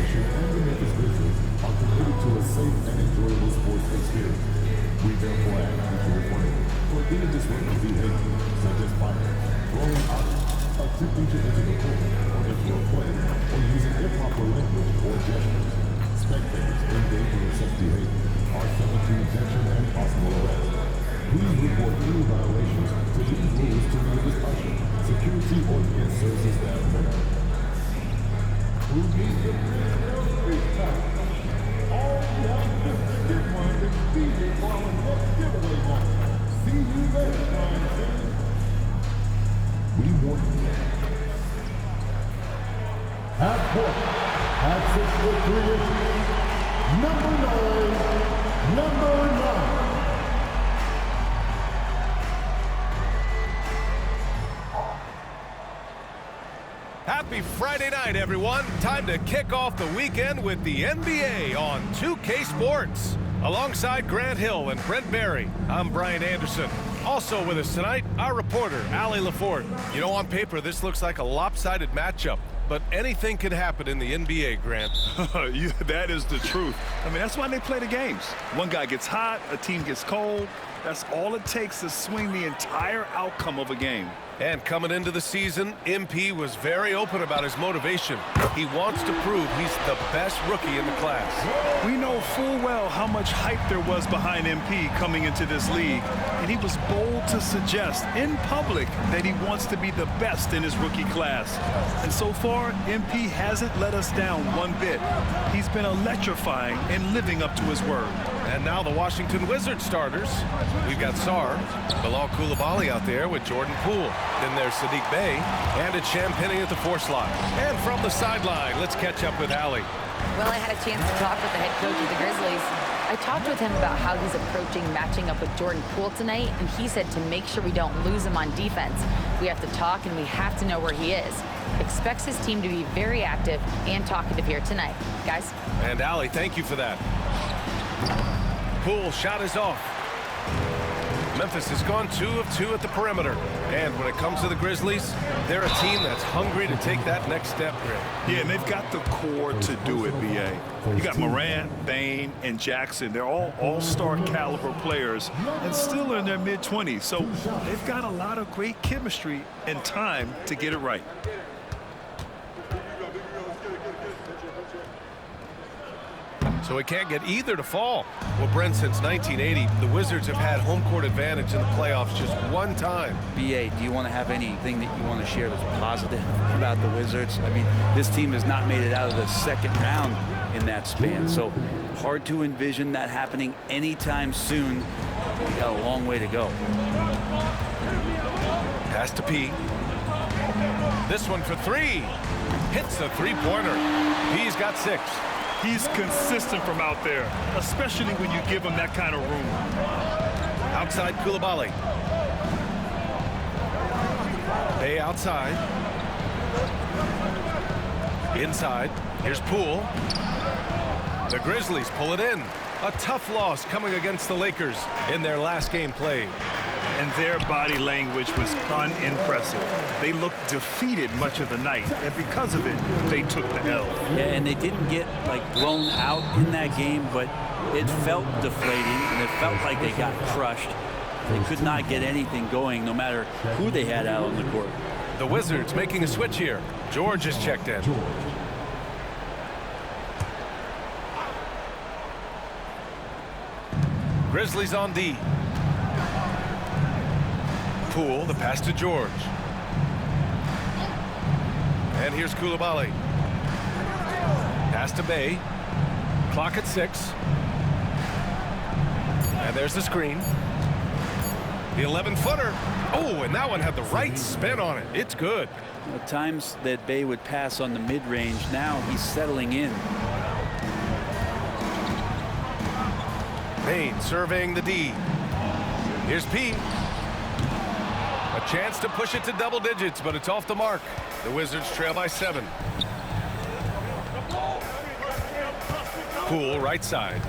Nation and the Memphis Grizzlies are committed to a safe and enjoyable sports experience. We therefore ask you to refrain from any disruptive behavior, such as fighting, throwing objects, attempting to enter the court or enter a play, or using improper language or gestures. Spectators engaging in such behavior are subject to detention and possible arrest. Please report any violations to these rules to the Memphis Usher, security, or guest services staff member. Who needs the time? All we have to get one is DJ for our next giveaway night. See you later, Brian. We want you. Half court, half 6 foot 3 inches. Number 9, number 9. Happy Friday night, everyone. Time to kick off the weekend with the NBA on 2K Sports. Alongside Grant Hill and Brent Barry, I'm Brian Anderson. Also with us tonight, our reporter, Allie LaForte. You know, on paper, this looks like a lopsided matchup, but anything can happen in the NBA, Grant. That is the truth. I mean, that's why they play the games. One guy gets hot, a team gets cold. That's all it takes to swing the entire outcome of a game. And coming into the season, MP was very open about his motivation. He wants to prove he's the best rookie in the class. We know full well how much hype there was behind MP coming into this league, and he was bold to suggest in public that he wants to be the best in his rookie class. And so far, MP hasn't let us down one bit. He's been electrifying and living up to his word. And now the Washington Wizards starters. We've got Sarr, Bilal Coulibaly out there with Jordan Poole. Then there's Sadiq Bey, and it's Champagny at the 4 slot. And from the sideline, let's catch up with Allie. Well, I had a chance to talk with the head coach of the Grizzlies. I talked with him about how he's approaching matching up with Jordan Poole tonight, and he said to make sure we don't lose him on defense, we have to talk and we have to know where he is. Expects his team to be very active and talkative here tonight. Guys? And Allie, thank you for that. Poole shot is off. Memphis has gone 2 of 2 at the perimeter. And when it comes to the Grizzlies, they're a team that's hungry to take that next step, Grant. Yeah, and they've got the core to do it, B.A. You got Morant, Bane, and Jackson. They're all all-star caliber players and still in their mid-20s. So they've got a lot of great chemistry and time to get it right. So it can't get either to fall. Well, Brent, since 1980, the Wizards have had home court advantage in the playoffs just one time. B.A., do you want to have anything that you want to share that's positive about the Wizards? I mean, this team has not made it out of the second round in that span, so hard to envision that happening anytime soon. We got a long way to go. Pass to P. This one for 3. Hits the three-pointer. P's got 6. He's consistent from out there, especially when you give him that kind of room. Outside Coulibaly. Bey outside. Inside. Here's Poole. The Grizzlies pull it in. A tough loss coming against the Lakers in their last game played. And their body language was unimpressive. They looked defeated much of the night, and because of it, they took the L. Yeah, and they didn't get, like, blown out in that game, but it felt deflating, and it felt like they got crushed. They could not get anything going, no matter who they had out on the court. The Wizards making a switch here. George is checked in. Grizzlies on D. Poole, the pass to George. And here's Coulibaly. Pass to Bey. Clock at 6. And there's the screen. The 11-footer. Oh, and that one had the right spin on it. It's good. At times that Bey would pass on the mid-range, now he's settling in. Bane surveying the D. Here's P. A chance to push it to double digits, but it's off the mark. The Wizards trail by 7. Poole, right side.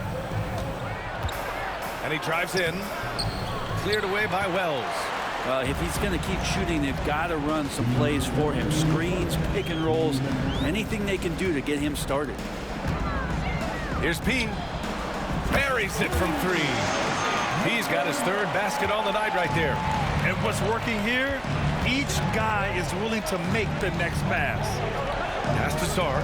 And he drives in. Cleared away by Wells. Well, if he's going to keep shooting, they've got to run some plays for him. Screens, pick and rolls, anything they can do to get him started. Here's P. Buries it from 3. He's got his 3rd basket on the night right there. And what's working here? Each guy is willing to make the next pass. Pass to Sar.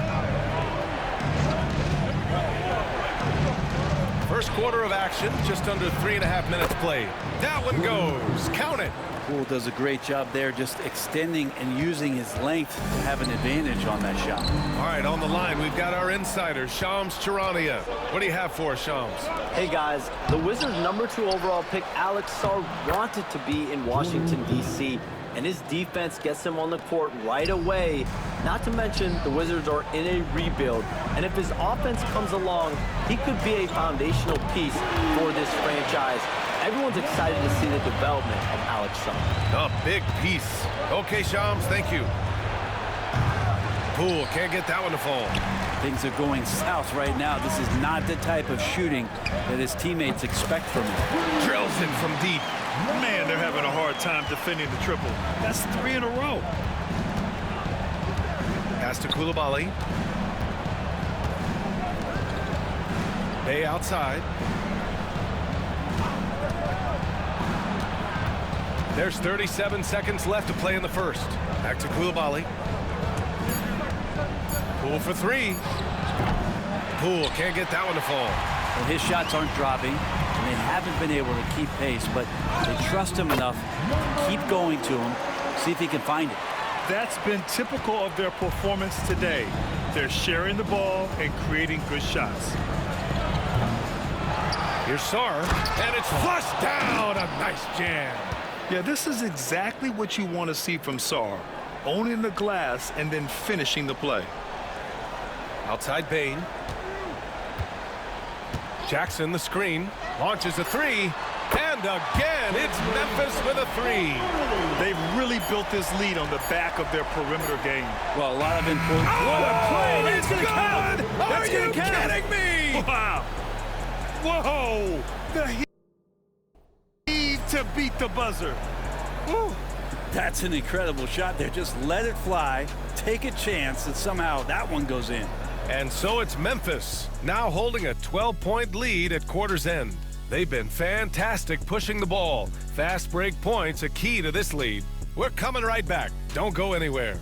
First quarter of action, just under 3.5 minutes played. That one goes. Count it. Poole does a great job there, just extending and using his length to have an advantage on that shot. All right, on the line, we've got our insider, Shams Charania. What do you have for us, Shams? Hey guys, the Wizards' #2 overall pick, Alex Sarr, wanted to be in Washington, D.C., and his defense gets him on the court right away. Not to mention, the Wizards are in a rebuild, and if his offense comes along, he could be a foundational piece for this franchise. Everyone's excited to see the development of Alex Sarr. A big piece. Okay, Shams, thank you. Poole can't get that one to fall. Things are going south right now. This is not the type of shooting that his teammates expect from him. Drills it from deep. Man, they're having a hard time defending the triple. That's 3 in a row. Pass to Coulibaly. Bay outside. There's 37 seconds left to play in the first. Back to Coulibaly. Poole for 3. Poole can't get that one to fall. Well, his shots aren't dropping, and they haven't been able to keep pace, but they trust him enough to keep going to him, see if he can find it. That's been typical of their performance today. They're sharing the ball and creating good shots. Here's Sarr, and it's flushed down. A nice jam. Yeah, this is exactly what you want to see from Sarr. Owning the glass and then finishing the play. Outside Bain. Jackson, the screen, launches a 3. And again, it's Memphis with a 3. They've really built this lead on the back of their perimeter game. Well, a lot of important. What a play! That's going to count! Are you kidding me? Wow! Whoa! The heave to beat the buzzer. Woo. That's an incredible shot there. Just let it fly, take a chance, and somehow that one goes in. And so it's Memphis, now holding a 12-point lead at quarter's end. They've been fantastic pushing the ball. Fast break points a key to this lead. We're coming right back. Don't go anywhere.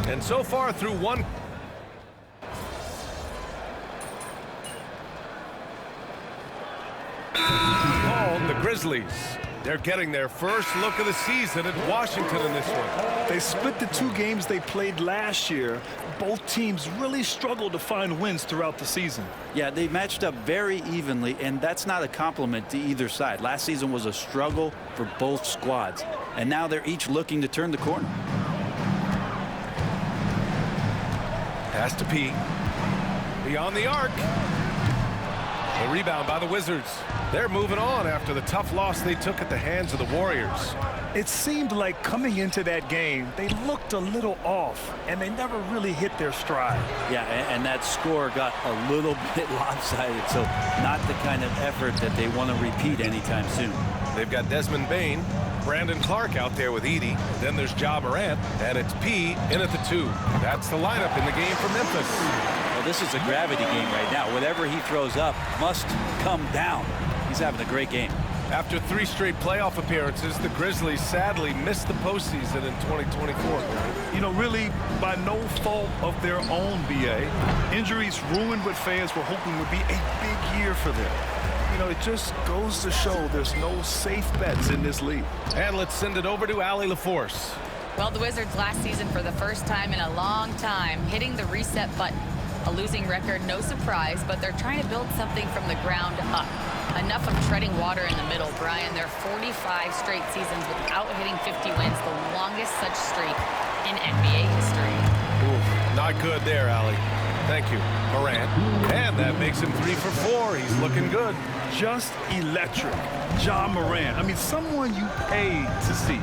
And so far through one. The Grizzlies. They're getting their first look of the season at Washington in this one. They split the 2 games they played last year. Both teams really struggled to find wins throughout the season. Yeah, they matched up very evenly, and that's not a compliment to either side. Last season was a struggle for both squads, and now they're each looking to turn the corner. Pass to P. Beyond the arc. The rebound by the Wizards. They're moving on after the tough loss they took at the hands of the Warriors. It seemed like coming into that game, they looked a little off, and they never really hit their stride. Yeah, and that score got a little bit lopsided, so not the kind of effort that they want to repeat anytime soon. They've got Desmond Bain, Brandon Clark out there with Edey. Then there's Ja Morant, and it's P in at the 2. That's the lineup in the game for Memphis. Well, this is a gravity game right now. Whatever he throws up must come down. He's having a great game. After 3 straight playoff appearances, the Grizzlies sadly missed the postseason in 2024. You know, really by no fault of their own, BA. Injuries ruined what fans were hoping would be a big year for them. You know, it just goes to show there's no safe bets in this league. And let's send it over to Allie LaForce. Well, the Wizards last season, for the first time in a long time, hitting the reset button. A losing record, no surprise, but they're trying to build something from the ground up. Enough of treading water in the middle, Brian. They're 45 straight seasons without hitting 50 wins, the longest such streak in NBA history. Ooh, not good there, Allie. Thank you, Morant. And that makes him 3 for 4. He's looking good. Just electric. Ja Morant. I mean, someone you paid to see.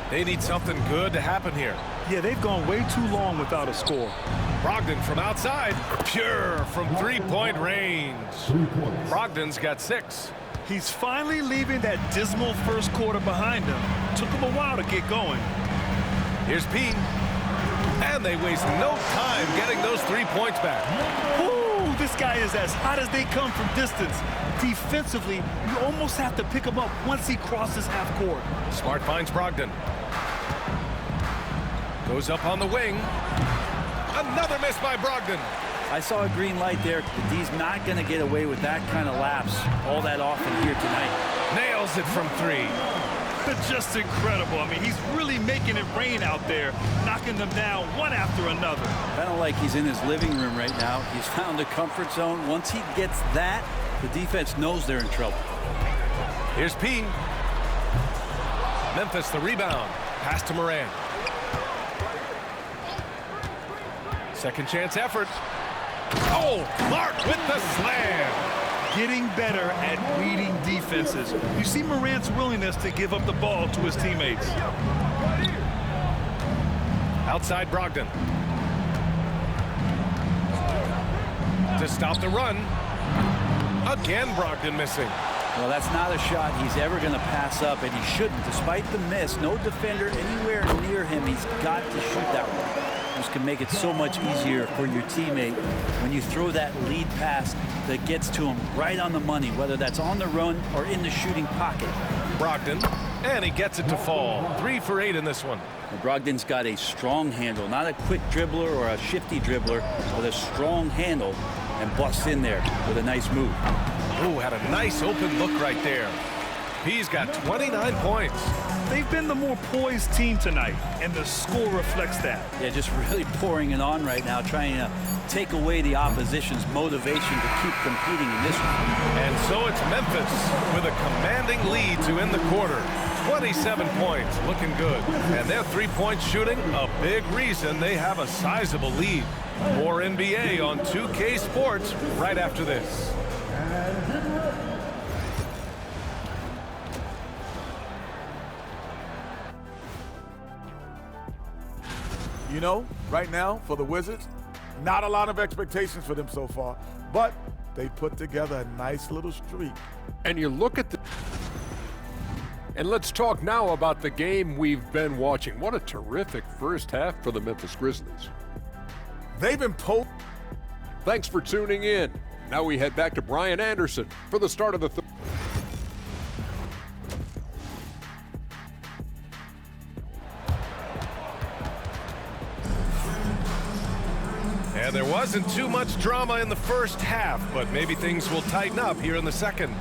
They need something good to happen here. Yeah, they've gone way too long without a score. Brogdon from outside, pure from three-point range. Brogdon's got 6. He's finally leaving that dismal first quarter behind him. Took him a while to get going. Here's P. And they waste no time getting those 3 points back. Ooh, this guy is as hot as they come from distance. Defensively, you almost have to pick him up once he crosses half court. Smart finds Brogdon. Goes up on the wing. Another miss by Brogdon. I saw a green light there. The D's not going to get away with that kind of lapse all that often here tonight. Nails it from 3. Just incredible. I mean, he's really making it rain out there, knocking them down one after another. Kind of like he's in his living room right now. He's found a comfort zone. Once he gets that, the defense knows they're in trouble. Here's P. Memphis the rebound. Pass to Morant. Second chance effort. Oh, Clark with the slam. Getting better at reading defenses. You see Morant's willingness to give up the ball to his teammates. Outside Brogdon. To stop the run. Again Brogdon missing. Well, that's not a shot he's ever going to pass up, and he shouldn't. Despite the miss, no defender anywhere near him. He's got to shoot that one. This can make it so much easier for your teammate when you throw that lead pass that gets to him right on the money, whether that's on the run or in the shooting pocket. Brogdon, and he gets it to fall. 3 for 8 in this one. Well, Brogdon's got a strong handle, not a quick dribbler or a shifty dribbler, but a strong handle, and busts in there with a nice move. Ooh, had a nice open look right there. He's got 29 points. They've been the more poised team tonight, and the score reflects that. Yeah, just really pouring it on right now, trying to take away the opposition's motivation to keep competing in this one. And so it's Memphis with a commanding lead to end the quarter. 27 points, looking good. And their three-point shooting, a big reason they have a sizable lead. More NBA on 2K Sports right after this. You know, right now, for the Wizards, not a lot of expectations for them so far, but they put together a nice little streak. And you look at the... And let's talk now about the game we've been watching. What a terrific first half for the Memphis Grizzlies. They've been Thanks for tuning in. Now we head back to Brian Anderson for the start of the And there wasn't too much drama in the first half, but maybe things will tighten up here in the second.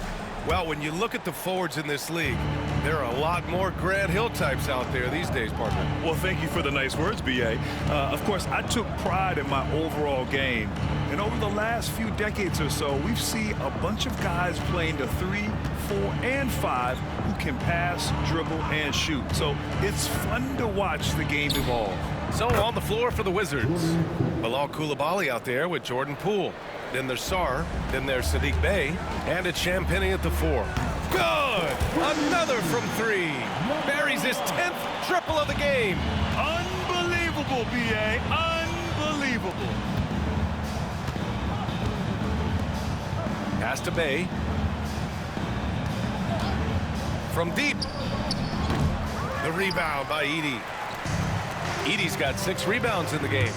Well, when you look at the forwards in this league, there are a lot more Grant Hill types out there these days, partner. Well, thank you for the nice words, B.A. Of course, I took pride in my overall game. And over the last few decades or so, we've seen a bunch of guys playing the 3, 4, and 5 who can pass, dribble, and shoot. So it's fun to watch the game evolve. So on the floor for the Wizards, Bilal Coulibaly out there with Jordan Poole. Then there's Sarr, then there's Saddiq Bey, and it's Champagnie at the 4. Good! Another from 3. Buries his 10th triple of the game. Unbelievable, B.A. Unbelievable. Pass to Bey. From deep. The rebound by Edey. Edey's got 6 rebounds in the game.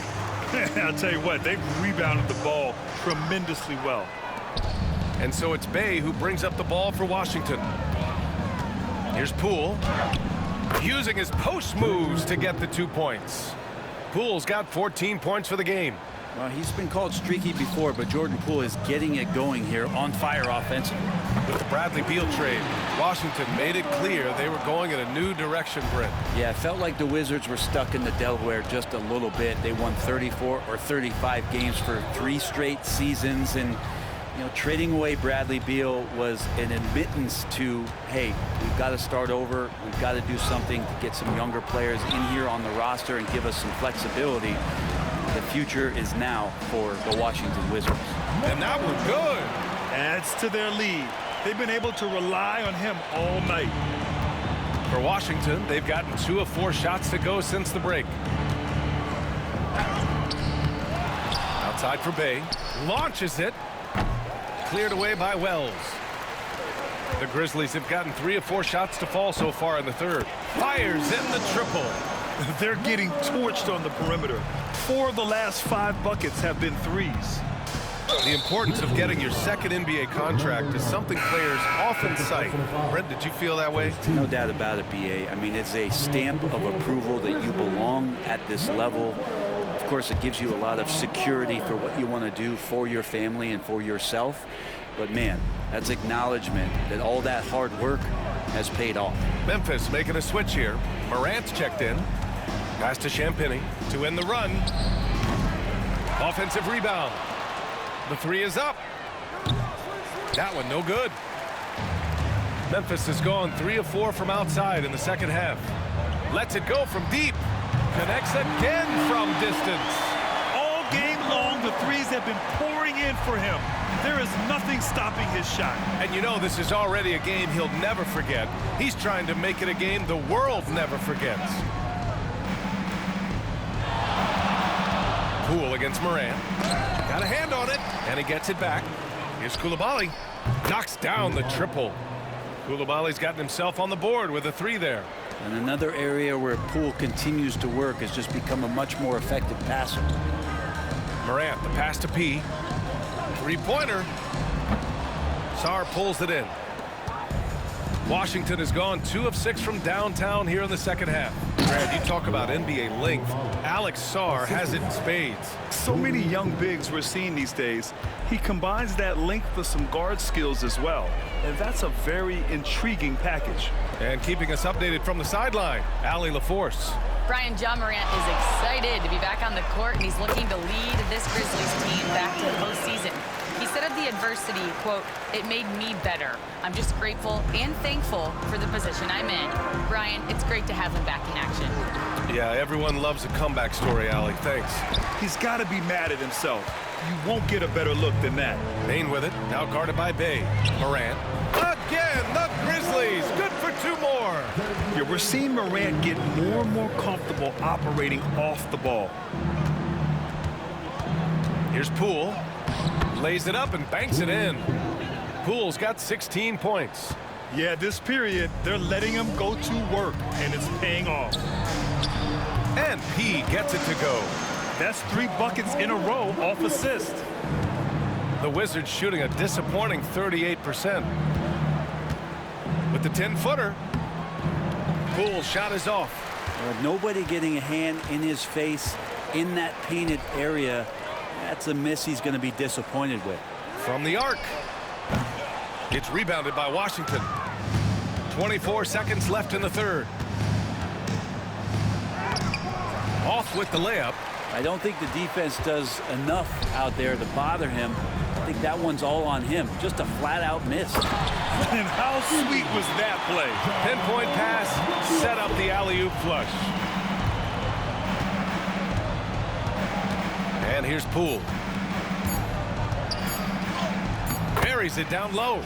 I'll tell you what, they've rebounded the ball tremendously well. And so it's Bey who brings up the ball for Washington. Here's Poole, using his post moves to get the 2 points. Poole's got 14 points for the game. Well, he's been called streaky before, but Jordan Poole is getting it going here on fire offensively. With the Bradley Beal trade, Washington made it clear they were going in a new direction, Brent. Yeah, it felt like the Wizards were stuck in the Delaware just a little bit. They won 34 or 35 games for 3 straight seasons, and you know, trading away Bradley Beal was an admittance to, hey, we've got to start over. We've got to do something to get some younger players in here on the roster and give us some flexibility. The future is now for the Washington Wizards. And that was good. Adds to their lead. They've been able to rely on him all night. For Washington, they've gotten 2 of 4 shots to go since the break. Outside for Bay. Launches it. Cleared away by Wells. The Grizzlies have gotten 3 of 4 shots to fall so far in the third. Fires in the triple. They're getting torched on the perimeter. 4 of the last 5 buckets have been threes. The importance of getting your second NBA contract is something players often cite. Brent, did you feel that way? No doubt about it, BA. I mean, it's a stamp of approval that you belong at this level. Of course, it gives you a lot of security for what you want to do for your family and for yourself. But man, that's acknowledgement that all that hard work has paid off. Memphis making a switch here. Morant's checked in. Pass to Champagny to end the run. Offensive rebound. The 3 is up. That one no good. Memphis has gone 3 of 4 from outside in the second half. Lets it go from deep. Connects again from distance. All game long, the threes have been pouring in for him. There is nothing stopping his shot. And you know this is already a game he'll never forget. He's trying to make it a game the world never forgets. Poole against Morant. Got a hand on it, and he gets it back. Here's Coulibaly. Knocks down the triple. Koulibaly's gotten himself on the board with a 3 there. And another area where Poole continues to work has just become a much more effective passer. Morant, the pass to P. 3-pointer. Sarr pulls it in. Washington has gone 2 of 6 from downtown here in the second half. Brad, you talk about NBA length. Alex Sarr has it in spades. So many young bigs we're seeing these days. He combines that length with some guard skills as well. And that's a very intriguing package. And keeping us updated from the sideline, Allie LaForce. Brian, John Morant is excited to be back on the court, and he's looking to lead this Grizzlies team back to the postseason. He said of the adversity, quote, "It made me better. I'm just grateful and thankful for the position I'm in." Brian, it's great to have him back in action. Yeah, everyone loves a comeback story, Allie. Thanks. He's got to be mad at himself. You won't get a better look than that. Bain with it, now guarded by Bay. Morant. Again, the Grizzlies. Good for 2 more. Yeah, we're seeing Morant get more and more comfortable operating off the ball. Here's Poole. Lays it up and banks it in. Poole's got 16 points. Yeah, this period, they're letting him go to work, and it's paying off. And P gets it to go. That's 3 buckets in a row off assist. The Wizards shooting a disappointing 38%. With the 10-footer, Poole's shot is off. Nobody getting a hand in his face in that painted area. That's a miss he's going to be disappointed with. From the arc. It's rebounded by Washington. 24 seconds left in the third. Off with the layup. I don't think the defense does enough out there to bother him. I think that one's all on him. Just a flat-out miss. And how sweet was that play? Pinpoint pass, set up the alley-oop flush. And here's Poole. Buries it down low.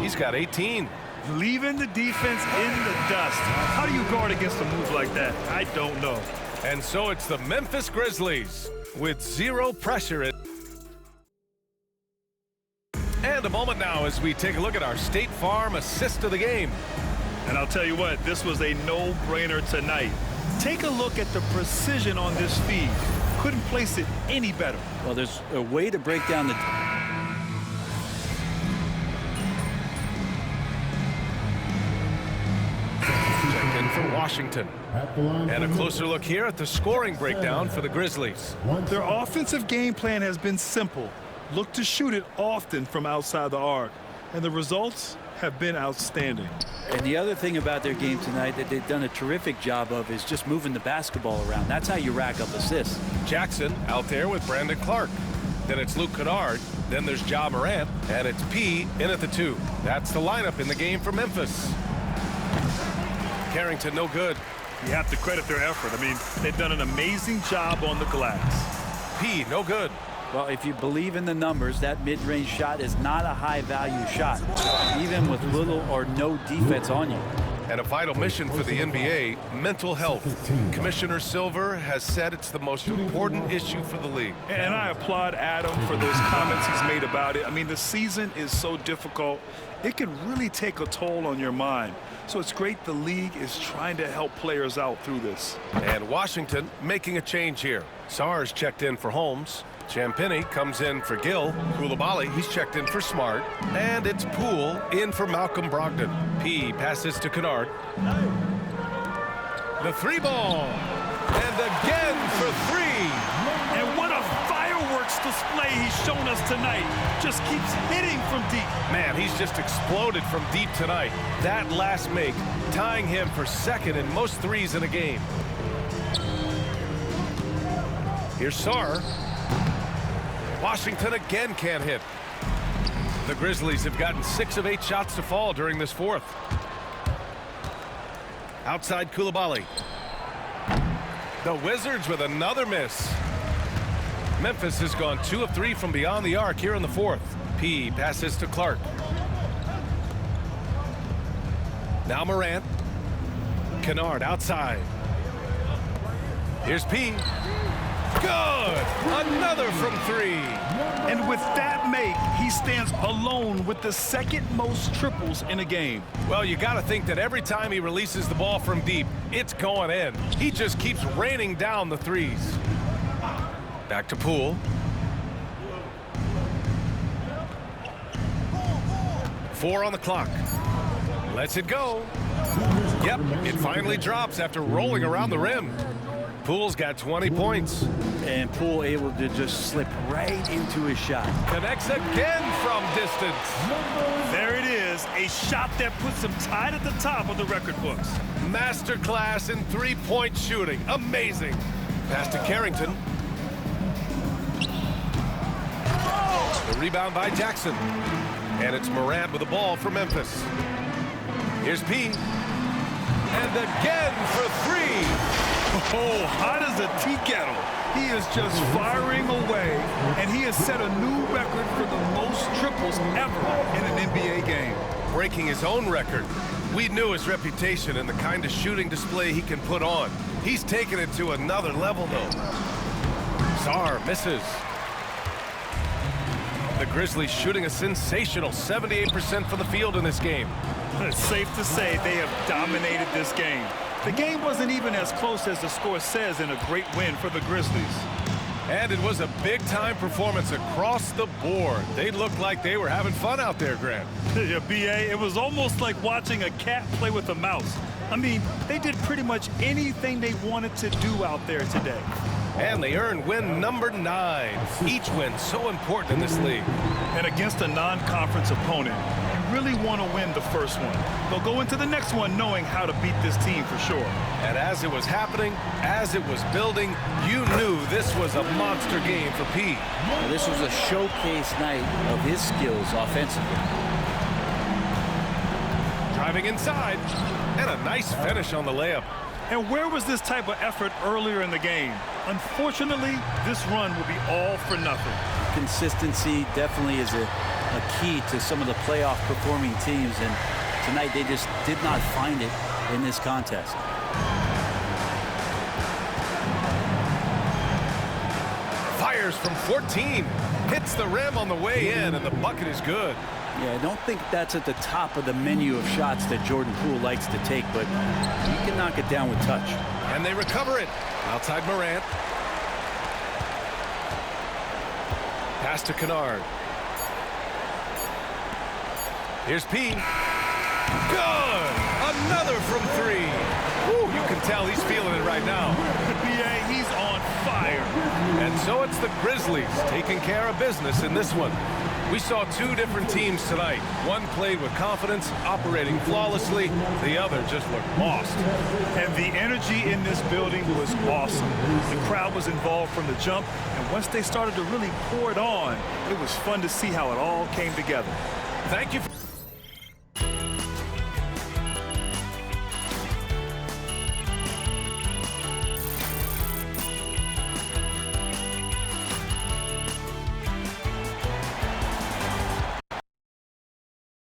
He's got 18. Leaving the defense in the dust. How do you guard against a move like that? I don't know. And so it's the Memphis Grizzlies with 0 pressure. And a moment now as we take a look at our State Farm assist of the game. And I'll tell you what, this was a no-brainer tonight. Take a look at the precision on this feed. Couldn't place it any better. Well, there's a way to break down the... Check in for Washington. And a closer look here at the scoring breakdown for the Grizzlies. Their offensive game plan has been simple. Look to shoot it often from outside the arc. And the results have been outstanding. And the other thing about their game tonight that they've done a terrific job of is just moving the basketball around. That's how you rack up assists. Jackson out there with Brandon Clark. Then it's Luke Kennard. Then there's Ja Morant. And it's P in at the 2. That's the lineup in the game for Memphis. Carrington no good. You have to credit their effort. I mean, they've done an amazing job on the glass. P no good. Well, if you believe in the numbers, that mid-range shot is not a high-value shot, even with little or no defense on you. And a vital mission for the NBA, mental health. Commissioner Silver has said it's the most important issue for the league. And I applaud Adam for those comments he's made about it. I mean, the season is so difficult. It can really take a toll on your mind. So it's great the league is trying to help players out through this. And Washington making a change here. Sarge checked in for Holmes. Champagnie comes in for Gill. Koulibaly, he's checked in for Smart. And it's Poole in for Malcolm Brogdon. P passes to Kennard. The three ball. And again for three. And what a fireworks display he's shown us tonight. Just keeps hitting from deep. Man, he's just exploded from deep tonight. That last make, tying him for second in most threes in a game. Here's Sarr. Washington again can't hit. The Grizzlies have gotten 6 of 8 shots to fall during this fourth. Outside Koulibaly. The Wizards with another miss. Memphis has gone 2 of 3 from beyond the arc here in the fourth. P passes to Clark. Now Morant. Kennard outside. Here's P. Good! Another from 3. And with that make, he stands alone with the second most triples in a game. Well, you got to think that every time he releases the ball from deep, it's going in. He just keeps raining down the threes. Back to Poole. Four on the clock. Lets it go. Yep, it finally drops after rolling around the rim. Poole's got 20 points. And Poole able to just slip right into his shot. Connects again from distance. There it is, a shot that puts him tied at the top of the record books. Masterclass in three-point shooting. Amazing. Pass to Carrington. The rebound by Jackson. And it's Morant with the ball for Memphis. Here's P. And again for 3. Oh, hot as a tea kettle. He is just firing away, and he has set a new record for the most triples ever in an NBA game. Breaking his own record. We knew his reputation and the kind of shooting display he can put on. He's taken it to another level, though. Sarr misses. The Grizzlies shooting a sensational 78% from the field in this game. It's safe to say they have dominated this game. The game wasn't even as close as the score says in a great win for the Grizzlies. And it was a big-time performance across the board. They looked like they were having fun out there, Grant. Yeah, B.A., it was almost like watching a cat play with a mouse. I mean, they did pretty much anything they wanted to do out there today. And they earned win number 9. Each win so important in this league. And against a non-conference opponent, you really want to win the first one. They'll go into the next one knowing how to beat this team for sure. And as it was happening, as it was building, you knew this was a monster game for P. Well, this was a showcase night of his skills offensively. Driving inside, and a nice finish on the layup. And where was this type of effort earlier in the game? Unfortunately, this run will be all for nothing. Consistency definitely is a key to some of the playoff performing teams, and tonight they just did not find it in this contest. Fires from 14, hits the rim on the way in, and the bucket is good. Yeah, I don't think that's at the top of the menu of shots that Jordan Poole likes to take, but he can knock it down with touch. And they recover it. Outside Morant. Pass to Kennard. Here's P. Good! Another from 3. Woo, you can tell he's feeling it right now. B.A., he's on fire. And so it's the Grizzlies taking care of business in this one. We saw 2 different teams tonight. One played with confidence, operating flawlessly. The other just looked lost. And the energy in this building was awesome. The crowd was involved from the jump, and once they started to really pour it on, it was fun to see how it all came together. Thank you.